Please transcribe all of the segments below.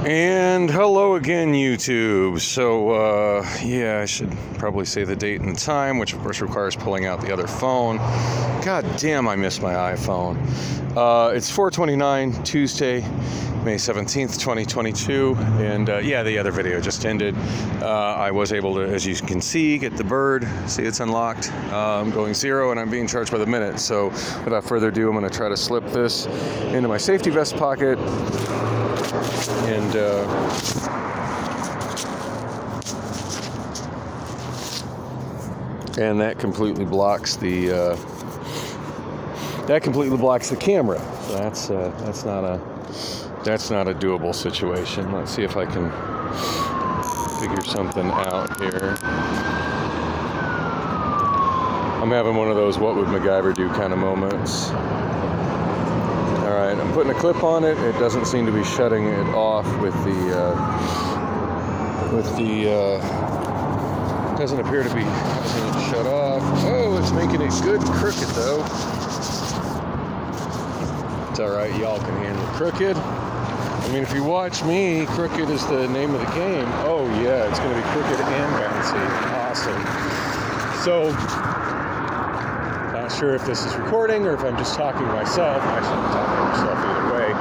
And hello again, YouTube. So, yeah, I should probably say the date and time, which of course requires pulling out the other phone. God damn, I missed my iPhone. It's 4/29, Tuesday, May 17th, 2022. And, yeah, the other video just ended. I was able to, as you can see, get the bird. See, it's unlocked. I'm going 0 and I'm being charged by the minute. So, without further ado, I'm going to try to slip this into my safety vest pocket. And that completely blocks the camera. So that's not a doable situation. Let's see if I can figure something out here. I'm having one of those "what would MacGyver do" kind of moments. Alright, I'm putting a clip on it. It doesn't seem to be shutting it off with the doesn't appear to be having it shut off. Oh, it's making it good crooked though. It's alright, y'all can handle crooked. I mean, if you watch me, crooked is the name of the game. Oh yeah, it's going to be crooked and bouncy. Awesome. So, not sure if this is recording or if I'm just talking to myself. Actually, I'm talking to myself either way.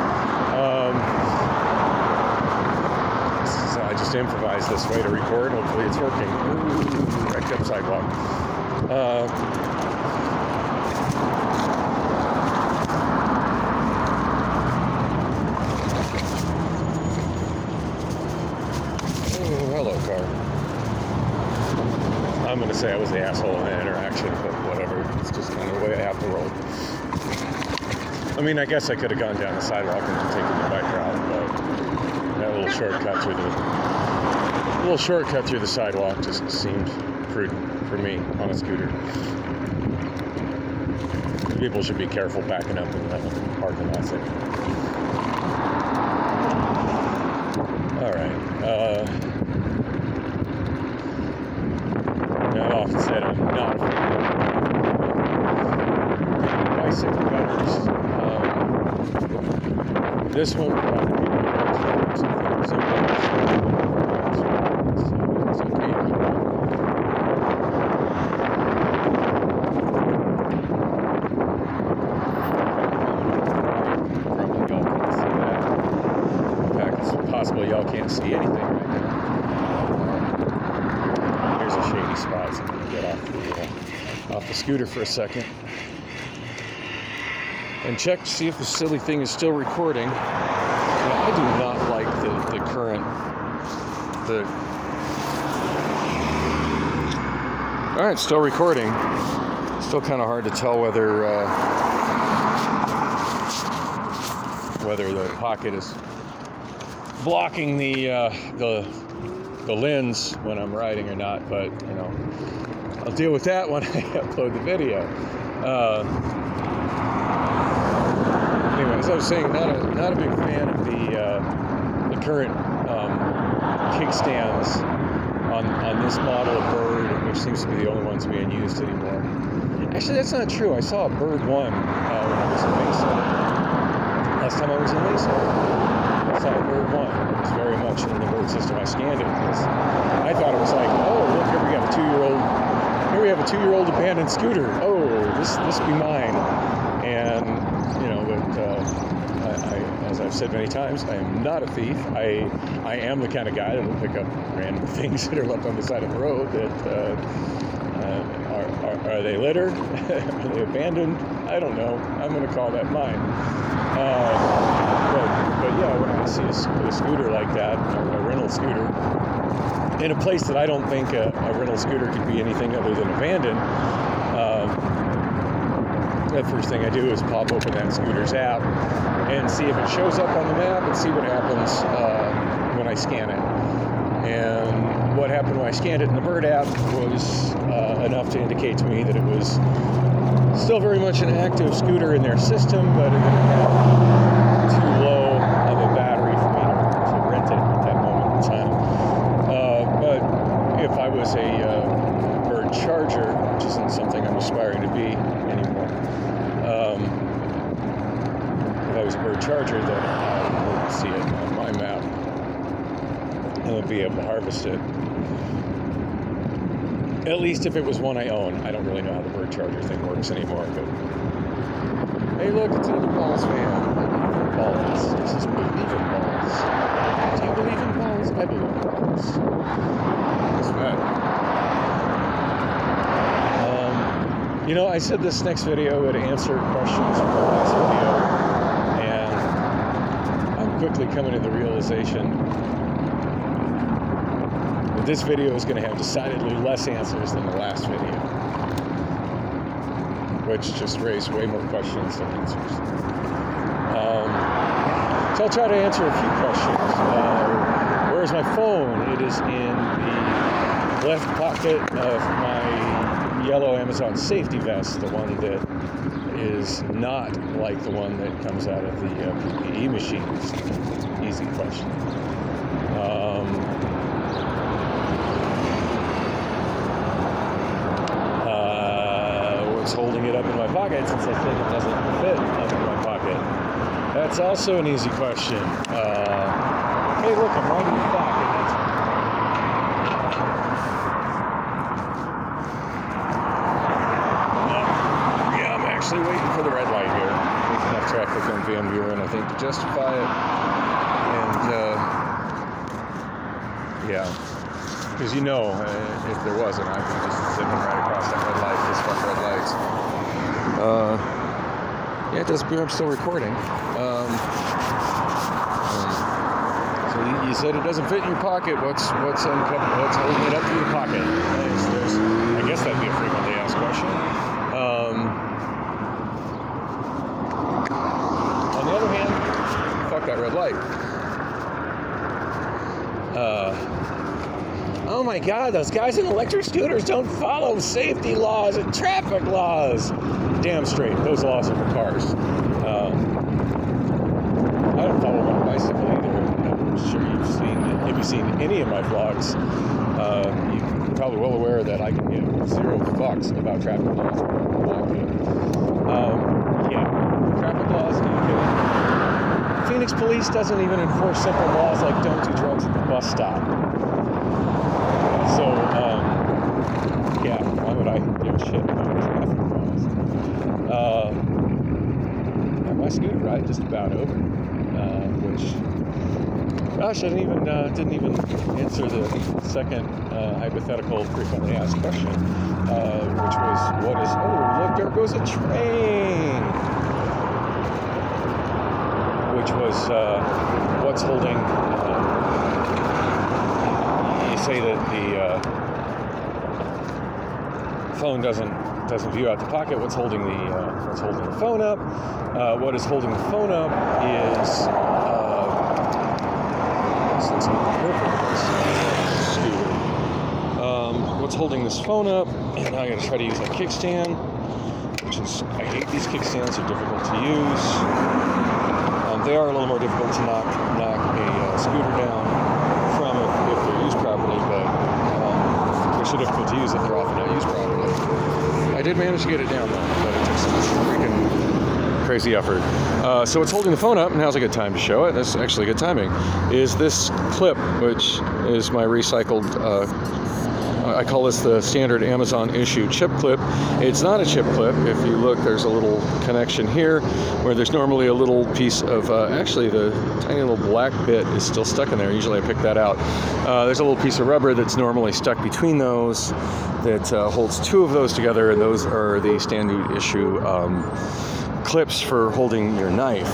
I just improvised this way to record. Hopefully it's working. Ooh, right up sidewalk. Oh, hello, car. I'm going to say I was the asshole in the interaction, but whatever. It's just kind of the way I have to roll. I mean, I guess I could have gone down the sidewalk and taken the bike route, but that little shortcut through the sidewalk just seemed prudent for me on a scooter. People should be careful backing up in parking lots. All right. I've often said I'm not a fan of bicycle gutters. This one probably possibly y'all can't see anything right now. Here's a shady spot, so I'm going to get off the scooter for a second and check to see if the silly thing is still recording. Now, I do not like the current. All right, still recording. Still kind of hard to tell whether the pocket is blocking the lens when I'm riding or not, but you know, I'll deal with that when I upload the video. Anyway, as I was saying, not a big fan of the current kickstands on this model of bird, which seems to be the only ones being used anymore. Actually, that's not true. I saw a bird one when I was in Mesa. Last time I was in Mesa, I saw a bird one. It was very much in the bird system. I scanned it because I thought it was like, oh, look, here we got a 2-year-old. Here we have a 2-year-old abandoned scooter. Oh, this be mine. And you know, but as I've said many times, I am not a thief. I am the kind of guy that will pick up random things that are left on the side of the road. That are they litter? Are they abandoned? I don't know. I'm going to call that mine. But yeah, when I see a scooter like that, a rental scooter, in a place that I don't think a rental scooter could be anything other than abandoned, the first thing I do is pop open that scooter's app and see if it shows up on the map and see what happens when I scan it. And what happened when I scanned it in the bird app was enough to indicate to me that it was still very much an active scooter in their system, but it had too low of a battery for me to rent it at that moment in time. But if I was a bird charger, which isn't something I'm aspiring to be anymore, if I was a bird charger, then I would see it on my map. won't be able to harvest it. At least if it was one I own. I don't really know how the bird charger thing works anymore, but... Hey, look, it's another balls fan. Balls. This is believe in balls. Do you believe in balls? I believe in balls. That's right. You know, I said this next video would answer questions from the last video, and I'm quickly coming to the realization that this video is going to have decidedly less answers than the last video, which just raised way more questions than answers. So I'll try to answer a few questions. Where's my phone? It is in the left pocket of my yellow Amazon safety vest, the one that is not like the one that comes out of the PPE machines. Easy question. What's holding it up in my pocket, since I think it doesn't fit up in my pocket? That's also an easy question. Hey, look, I'm right in the back, and that's... Yeah, I'm actually waiting for the red light here. There's enough traffic on Van Buren, I think, to justify it. And, yeah. Because you know, if there wasn't, I'd be just zipping right across that red light, just fuck red lights. Yeah, it does appear I'm still recording. So you said it doesn't fit in your pocket. What's holding it up to your pocket? I guess that'd be a frequently asked question. On the other hand, fuck that red light. Oh my God, those guys in electric scooters don't follow safety laws and traffic laws. Damn straight, those laws are for cars. I don't follow my bicycle either. I'm sure if you've seen any of my vlogs, you're probably well aware that I can give zero fucks about traffic laws. Yeah, traffic laws, Phoenix police doesn't even enforce simple laws like don't do drugs at the bus stop. So, yeah, why would I give a shit about traffic laws? My scooter ride just about over, which, gosh, I didn't even answer the second hypothetical frequently asked question, which was, what is, oh, look, there goes a train! Which was, what's holding, you say that the phone doesn't view out the pocket. What's holding the phone up? What is holding the phone up is this looks like perfect scooter. What's holding this phone up? And now I'm gonna try to use a kickstand, which is, I hate these kickstands. They're difficult to use. They are a little more difficult to knock a scooter down from if they're used properly, but they're so difficult to use that they're often not used properly. I did manage to get it down though, but it took some freaking crazy effort. So what's holding the phone up, and now's a good time to show it, that's actually good timing, is this clip, which is my recycled, I call this the standard Amazon issue chip clip. It's not a chip clip. If you look, there's a little connection here where there's normally a little piece of, actually the tiny little black bit is still stuck in there. Usually I pick that out. There's a little piece of rubber that's normally stuck between those that holds two of those together, and those are the standard issue clips for holding your knife.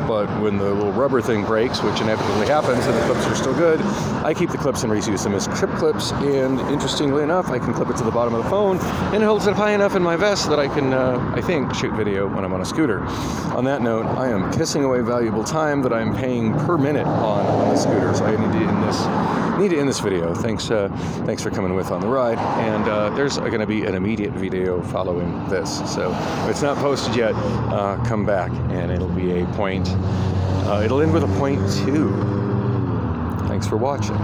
But when the little rubber thing breaks, which inevitably happens, and the clips are still good, I keep the clips and reuse them as clip clips, and interestingly enough, I can clip it to the bottom of the phone, and it holds it high enough in my vest that I can, I think, shoot video when I'm on a scooter. On that note, I am pissing away valuable time that I'm paying per minute on the scooter, so I need to end this video. Thanks for coming with on the ride, and there's going to be an immediate video following this, so if it's not posted yet, come back, and it'll be a point. It'll end with a 0.2. Thanks for watching.